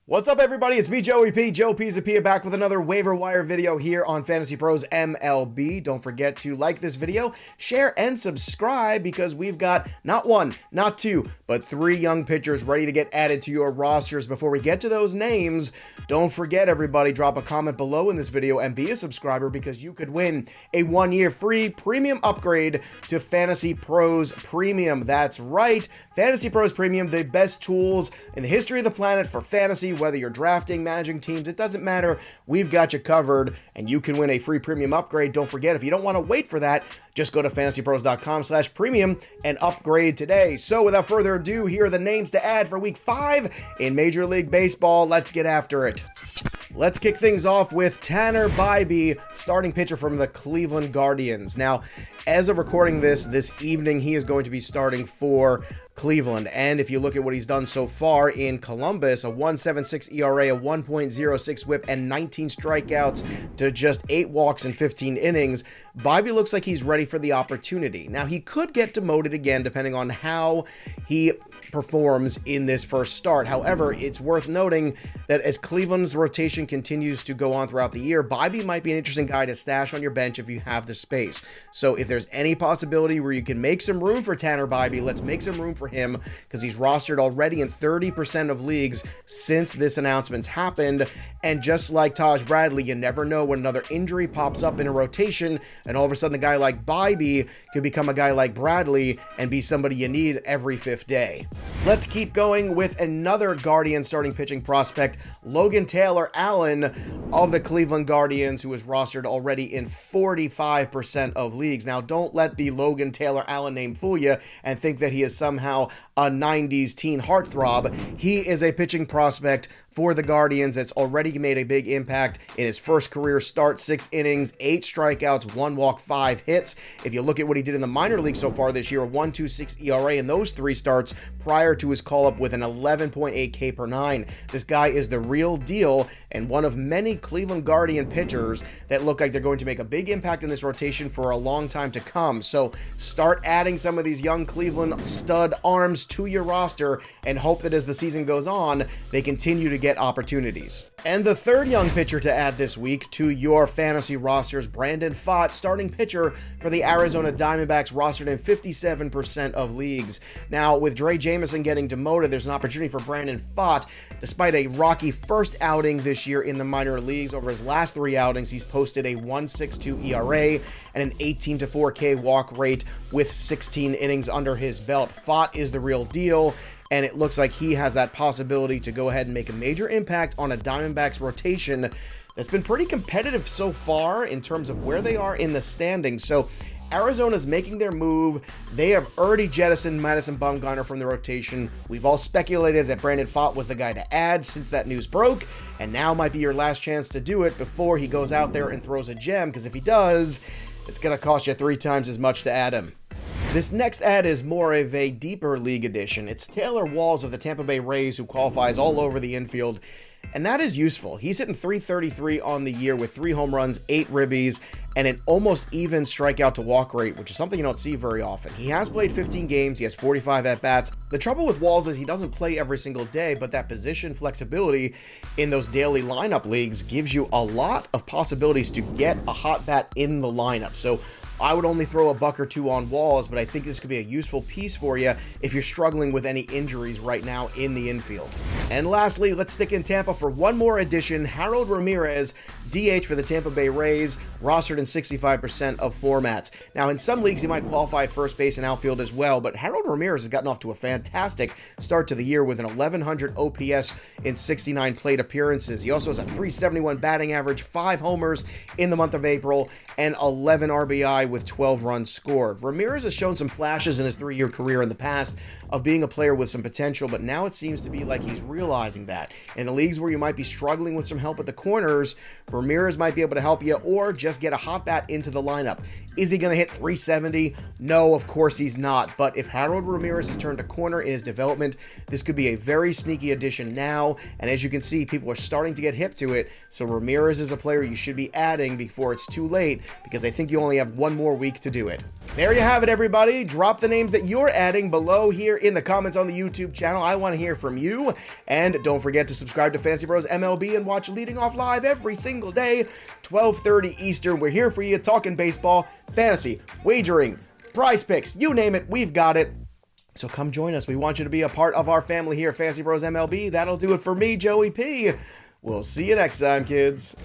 What's up, everybody? It's me, Joey P. Joe Pizzapia, back with another waiver wire video here on Fantasy Pros MLB. Don't forget to like this video, share, and subscribe because we've got not one, not two, but three young pitchers ready to get added to your rosters. Before we get to those names, don't forget, everybody, drop a comment below in this video and be a subscriber because you could win a 1-year free premium upgrade to Fantasy Pros Premium. That's right, Fantasy Pros Premium, the best tools in the history of the planet for fantasy. Whether you're drafting, managing teams, it doesn't matter. We've got you covered, and you can win a free premium upgrade. Don't forget, if you don't want to wait for that, just go to fantasypros.com/premium and upgrade today. So without further ado, here are the names to add for week 5 in Major League Baseball. Let's get after it. Let's kick things off with Tanner Bibee, starting pitcher from the Cleveland Guardians. Now, as of recording this evening, he is going to be starting for Cleveland. And if you look at what he's done so far in Columbus, a 1.76 ERA, a 1.06 whip, and 19 strikeouts to just 8 walks in 15 innings, Bibee looks like he's ready for the opportunity. Now, he could get demoted again depending on how he performs in this first start. However, it's worth noting that as Cleveland's rotation continues to go on throughout the year, Bibee might be an interesting guy to stash on your bench if you have the space. So if there's any possibility where you can make some room for Tanner Bibee, let's make some room for him because he's rostered already in 30% of leagues since this announcement's happened. And just like Taj Bradley, you never know when another injury pops up in a rotation and all of a sudden a guy like Bibee could become a guy like Bradley and be somebody you need every 5th day. Let's keep going with another Guardian starting pitching prospect, Logan Taylor Allen of the Cleveland Guardians, who is rostered already in 45% of leagues. Now, don't let the Logan Taylor Allen name fool you and think that he is somehow a 90s teen heartthrob. He is a pitching prospect for the Guardians that's already made a big impact in his first career start, 6 innings, 8 strikeouts, 1 walk, 5 hits. If you look at what he did in the minor league so far this year, a 1.26 ERA in those 3 starts prior to his call-up with an 11.8 K per 9. This guy is the real deal and one of many Cleveland Guardian pitchers that look like they're going to make a big impact in this rotation for a long time to come. So start adding some of these young Cleveland stud arms to your roster and hope that as the season goes on, they continue to get opportunities. And the third young pitcher to add this week to your fantasy rosters, Brandon Pfaadt, starting pitcher for the Arizona Diamondbacks, rostered in 57% of leagues. Now, with Dre Jameson getting demoted, there's an opportunity for Brandon Pfaadt. Despite a rocky first outing this year in the minor leagues, over his last 3 outings, he's posted a 1.62 ERA and an 18-4 K walk rate with 16 innings under his belt. Pfaadt is the real deal, and it looks like he has that possibility to go ahead and make a major impact on a Diamondbacks rotation that's been pretty competitive so far in terms of where they are in the standings. So Arizona's making their move. They have already jettisoned Madison Bumgarner from the rotation. We've all speculated that Brandon Pfaadt was the guy to add since that news broke, and now might be your last chance to do it before he goes out there and throws a gem, because if he does, it's going to cost you 3 times as much to add him. This next ad is more of a deeper league edition. It's Taylor Walls of the Tampa Bay Rays, who qualifies all over the infield, and that is useful. He's hitting .333 on the year with 3 home runs, 8 ribbies, and an almost even strikeout to walk rate, which is something you don't see very often. He has played 15 games. He has 45 at-bats. The trouble with Walls is he doesn't play every single day, but that position flexibility in those daily lineup leagues gives you a lot of possibilities to get a hot bat in the lineup. So I would only throw a buck or 2 on Walls, but I think this could be a useful piece for you if you're struggling with any injuries right now in the infield. And lastly, let's stick in Tampa for one more addition. Harold Ramirez, DH for the Tampa Bay Rays, rostered in 65% of formats. Now, in some leagues, he might qualify at first base and outfield as well, but Harold Ramirez has gotten off to a fantastic start to the year with an 1,100 OPS in 69 plate appearances. He also has a .371 batting average, 5 homers in the month of April, and 11 RBI with 12 runs scored. Ramirez has shown some flashes in his 3-year career in the past of being a player with some potential, but now it seems to be like he's realizing that. In the leagues where you might be struggling with some help at the corners, Ramirez might be able to help you, or just get a hot bat into the lineup. Is he going to hit .370? No, of course he's not. But if Harold Ramirez has turned a corner in his development, this could be a very sneaky addition now. And as you can see, people are starting to get hip to it. So Ramirez is a player you should be adding before it's too late, because I think you only have one more week to do it. There you have it, everybody. Drop the names that you're adding below here in the comments on the YouTube channel. I want to hear from you. And don't forget to subscribe to FantasyPros MLB and watch Leading Off Live every single day, 12:30 Eastern. We're here for you, talking baseball, fantasy, wagering, prize picks, you name it, we've got it. So come join us. We want you to be a part of our family here at FantasyPros MLB. That'll do it for me, Joey P. We'll see you next time, kids.